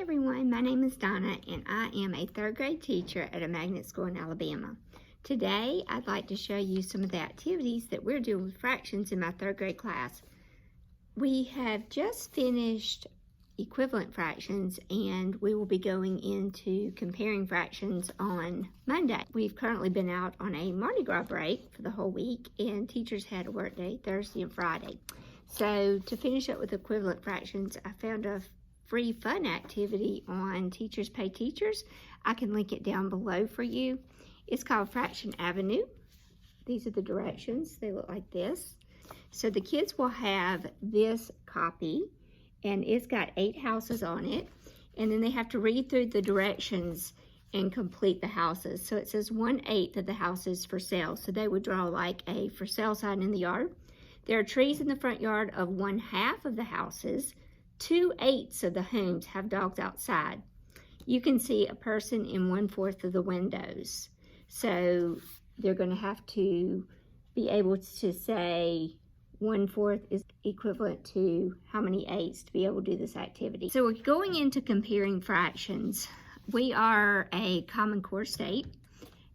everyone, my name is Donna and I am a third grade teacher at a magnet school in Alabama. Today I'd like to show you some of the activities that we're doing with fractions in my third grade class. We have just finished equivalent fractions and we will be going into comparing fractions on Monday. We've currently been out on a Mardi Gras break for the whole week and teachers had a work day Thursday and Friday. So to finish up with equivalent fractions, I found a free fun activity on Teachers Pay Teachers. I can link it down below for you. It's called Fraction Avenue. These are the directions. They look like this. So the kids will have this copy and it's got 8 houses on it, and then they have to read through the directions and complete the houses. So it says 1/8 of the house is for sale. So they would draw like a for sale sign in the yard. There are trees in the front yard of 1/2 of the houses. 2/8 of the homes have dogs outside. You can see a person in 1/4 of the windows. So they're going to have to be able to say 1/4 is equivalent to how many 8s to be able to do this activity. So we're going into comparing fractions. We are a Common Core state,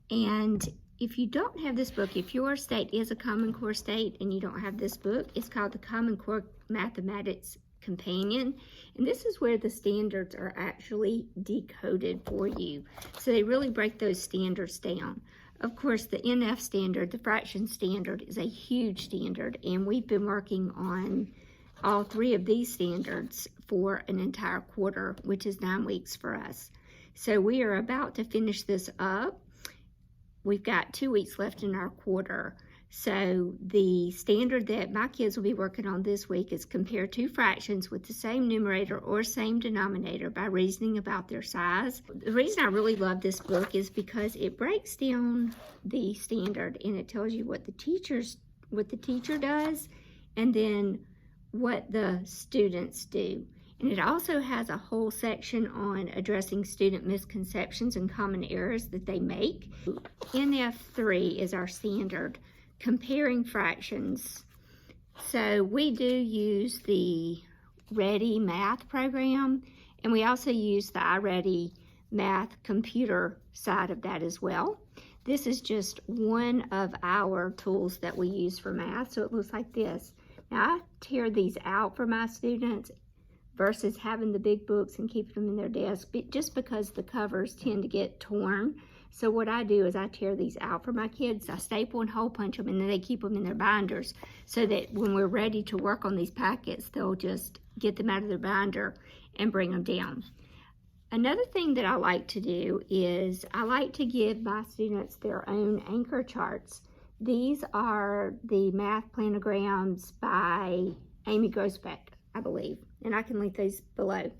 and if you don't have this book, if your state is a Common Core state and you don't have this book, it's called the Common Core Mathematics Companion, and this is where the standards are actually decoded for you. So they really break those standards down. Of course, the NF standard, the fraction standard, is a huge standard, and we've been working on all 3 of these standards for an entire quarter, which is 9 weeks for us. So we are about to finish this up. We've got 2 weeks left in our quarter. So the standard that my kids will be working on this week is compare 2 fractions with the same numerator or same denominator by reasoning about their size. The reason I really love this book is because it breaks down the standard and it tells you what the teacher does and then what the students do. And it also has a whole section on addressing student misconceptions and common errors that they make. NF3 is our standard. Comparing fractions. So we do use the Ready Math program, and we also use the iReady Math computer side of that as well. This is just one of our tools that we use for math, so it looks like this. Now I tear these out for my students versus having the big books and keeping them in their desk, just because the covers tend to get torn. So what I do is I tear these out for my kids. I staple and hole punch them, and then they keep them in their binders so that when we're ready to work on these packets, they'll just get them out of their binder and bring them down. Another thing that I like to do is I like to give my students their own anchor charts. These are the math planograms by Amy Grosbeck, I believe, and I can link these below.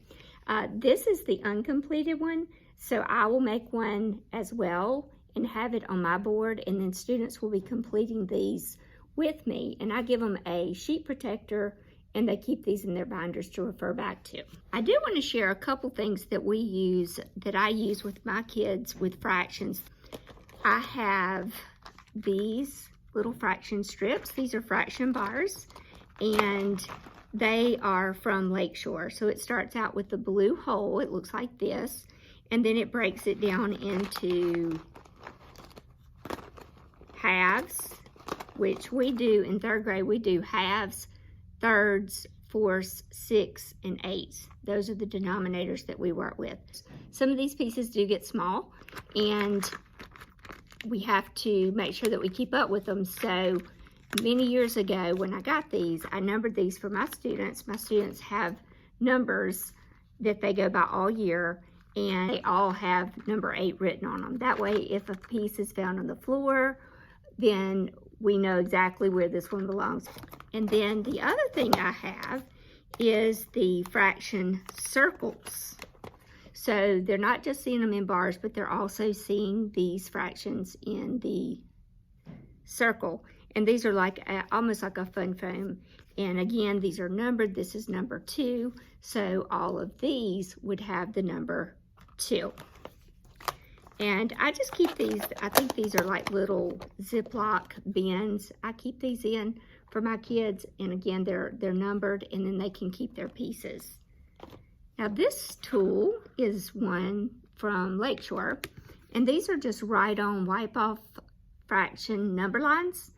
This is the uncompleted one. So I will make one as well and have it on my board, and then students will be completing these with me, and I give them a sheet protector and they keep these in their binders to refer back to. I do want to share a couple things that I use with my kids with fractions. I have these little fraction strips. These are fraction bars, and they are from Lakeshore. So it starts out with the blue hole. It looks like this. And then it breaks it down into halves, which we do in 3rd grade. We do halves, thirds, fourths, 6, and 8s. Those are the denominators that we work with. Some of these pieces do get small, and we have to make sure that we keep up with them. So many years ago when I got these, I numbered these for my students. My students have numbers that they go by all year, and they all have number 8 written on them. That way, if a piece is found on the floor, then we know exactly where this one belongs. And then the other thing I have is the fraction circles. So they're not just seeing them in bars, but they're also seeing these fractions in the circle. And these are like almost like a fun foam. And again, these are numbered. This is number 2. So all of these would have the number 2. And I just keep these, I think these are like little Ziploc bins. I keep these in for my kids, and again, they're numbered, and then they can keep their pieces. Now this tool is one from Lakeshore, and these are just write-on, wipe-off fraction number lines.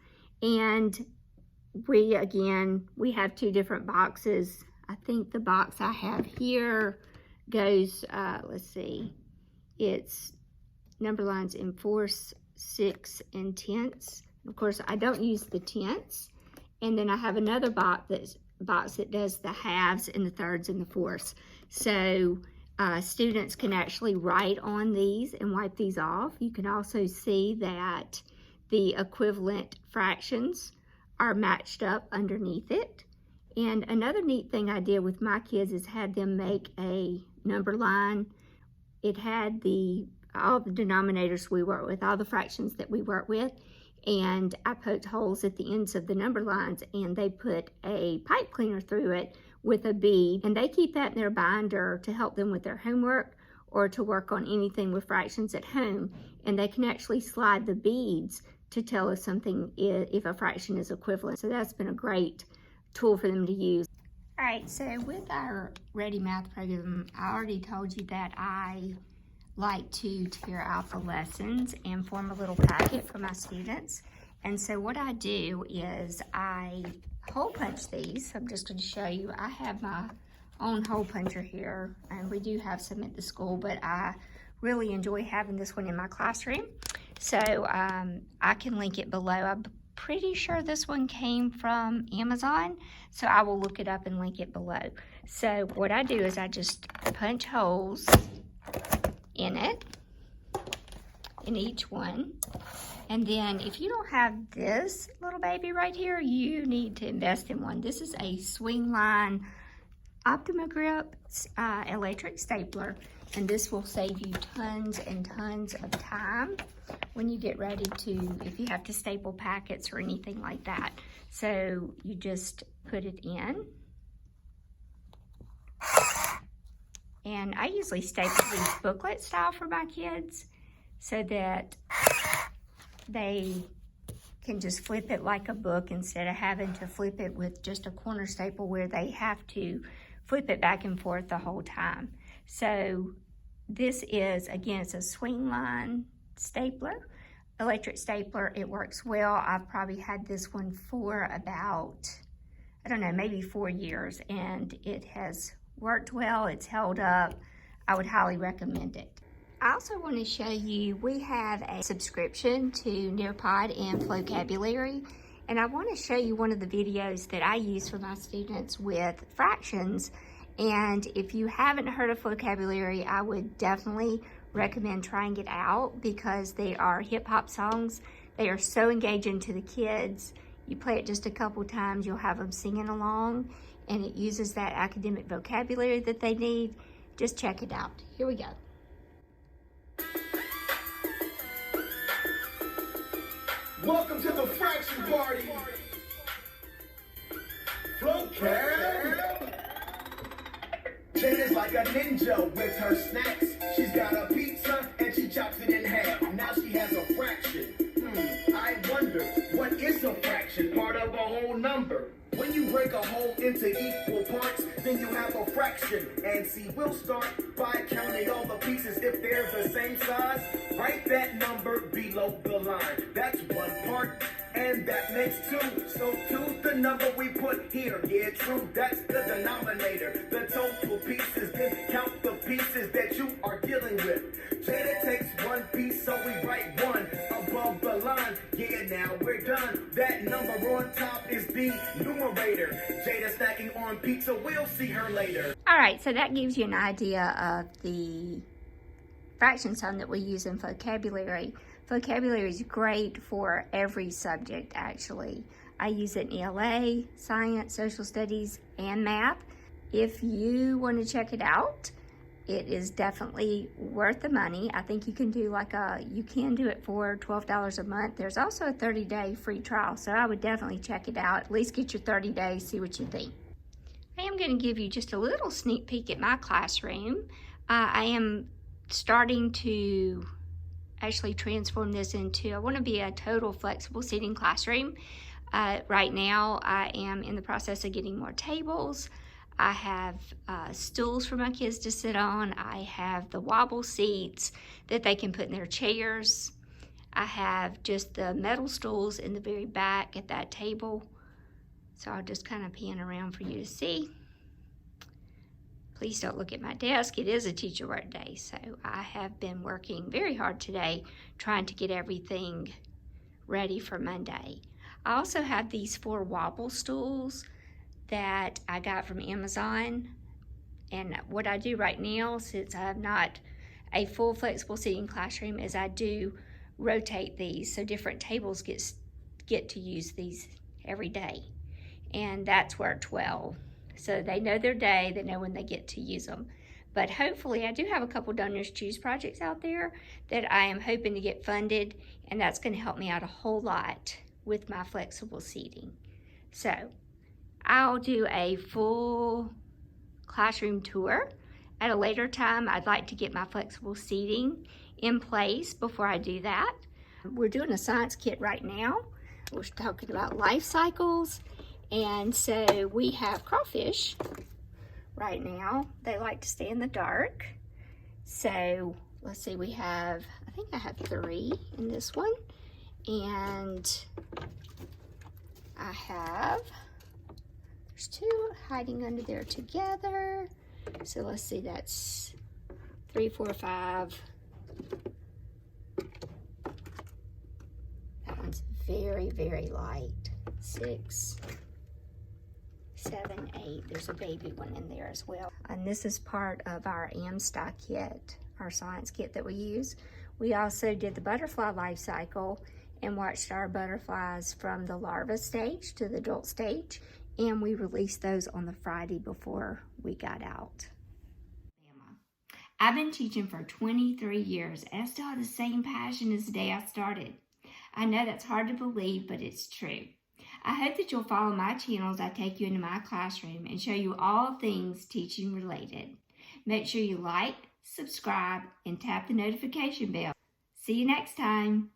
And we have two different boxes. I think the box I have here goes, let's see, it's number lines in 4s, 6, and tenths. Of course, I don't use the tenths. And then I have another box that does the halves and the thirds and the fourths. So students can actually write on these and wipe these off. You can also see that the equivalent fractions are matched up underneath it. And another neat thing I did with my kids is had them make a number line. It had all the denominators we work with, all the fractions that we work with, and I poked holes at the ends of the number lines, and they put a pipe cleaner through it with a bead, and they keep that in their binder to help them with their homework or to work on anything with fractions at home. And they can actually slide the beads to tell us if a fraction is equivalent. So that's been a great tool for them to use. All right, so with our Ready Math program, I already told you that I like to tear out the lessons and form a little packet for my students. And so what I do is I hole punch these. I'm just going to show you. I have my own hole puncher here, and we do have some at the school, but I really enjoy having this one in my classroom. So I can link it below. I'm pretty sure this one came from Amazon, so I will look it up and link it below. So what I do is I just punch holes in it, in each one. And then if you don't have this little baby right here, you need to invest in one. This is a Swingline Optima Grip electric stapler, and this will save you tons and tons of time when you get ready if you have to staple packets or anything like that. So you just put it in. And I usually staple these booklet style for my kids so that they can just flip it like a book instead of having to flip it with just a corner staple where they have to flip it back and forth the whole time. So this is, again, it's a Swingline stapler, electric stapler. It works well. I've probably had this one for about, I don't know, maybe 4 years, and it has worked well. It's held up. I would highly recommend it. I also want to show you, we have a subscription to Nearpod and Flocabulary, and I want to show you one of the videos that I use for my students with fractions. And if you haven't heard of Flocabulary, I would definitely recommend trying it out because they are hip-hop songs. They are so engaging to the kids. You play it just a couple times, you'll have them singing along, and it uses that academic vocabulary that they need. Just check it out. Here we go. Welcome to the fraction party. Flocab. Jada's like a ninja with her snacks. She's got a pizza and she chops it in half. Now she has a fraction. I wonder, what is a fraction? Part of a whole number. When you break a whole into equal parts, then you have a fraction. And see, we'll start by counting all the pieces. If they're the same size, write that number below the line. That's one part, and that makes 2. So 2's the number we put here. Yeah, true, that's the denominator. The total pieces, then count the pieces that you are dealing with. Jada takes 1 piece, so we write 1 above the line. Yeah, now we're done. That number on top is the numerator. Jada snacking on pizza, we'll see her later. All right, so that gives you an idea of the fraction sum that we use in Flocabulary. Flocabulary is great for every subject, actually. I use it in ELA, science, social studies, and math. If you want to check it out, it is definitely worth the money. I think you can do you can do it for $12 a month. There's also a 30-day free trial, so I would definitely check it out. At least get your 30 days, see what you think. I am going to give you just a little sneak peek at my classroom. I am starting to actually transform this into, I want to be a total flexible seating classroom. Right now, I am in the process of getting more tables. I have stools for my kids to sit on. I have the wobble seats that they can put in their chairs. I have just the metal stools in the very back at that table. So I'll just kind of pan around for you to see. Please don't look at my desk. It is a teacher work day, so I have been working very hard today trying to get everything ready for Monday. I also have these 4 wobble stools that I got from Amazon. And what I do right now, since I have not a full flexible seating classroom, is I do rotate these so different tables get to use these every day. And that's worked well. So they know their day, they know when they get to use them. But hopefully, I do have a couple Donors Choose projects out there that I am hoping to get funded, and that's going to help me out a whole lot with my flexible seating. So I'll do a full classroom tour at a later time. I'd like to get my flexible seating in place before I do that. We're doing a science kit right now. We're talking about life cycles. And so we have crawfish right now. They like to stay in the dark. So let's see, I think I have 3 in this one. And there's 2 hiding under there together. So let's see, that's 3, 4, 5. That one's very, very light. 6, 7, 8. There's a baby one in there as well. And this is part of our AMSTY kit, our science kit that we use. We also did the butterfly life cycle and watched our butterflies from the larva stage to the adult stage. And we released those on the Friday before we got out. I've been teaching for 23 years and I still have the same passion as the day I started. I know that's hard to believe, but it's true. I hope that you'll follow my channel as I take you into my classroom and show you all things teaching related. Make sure you like, subscribe, and tap the notification bell. See you next time.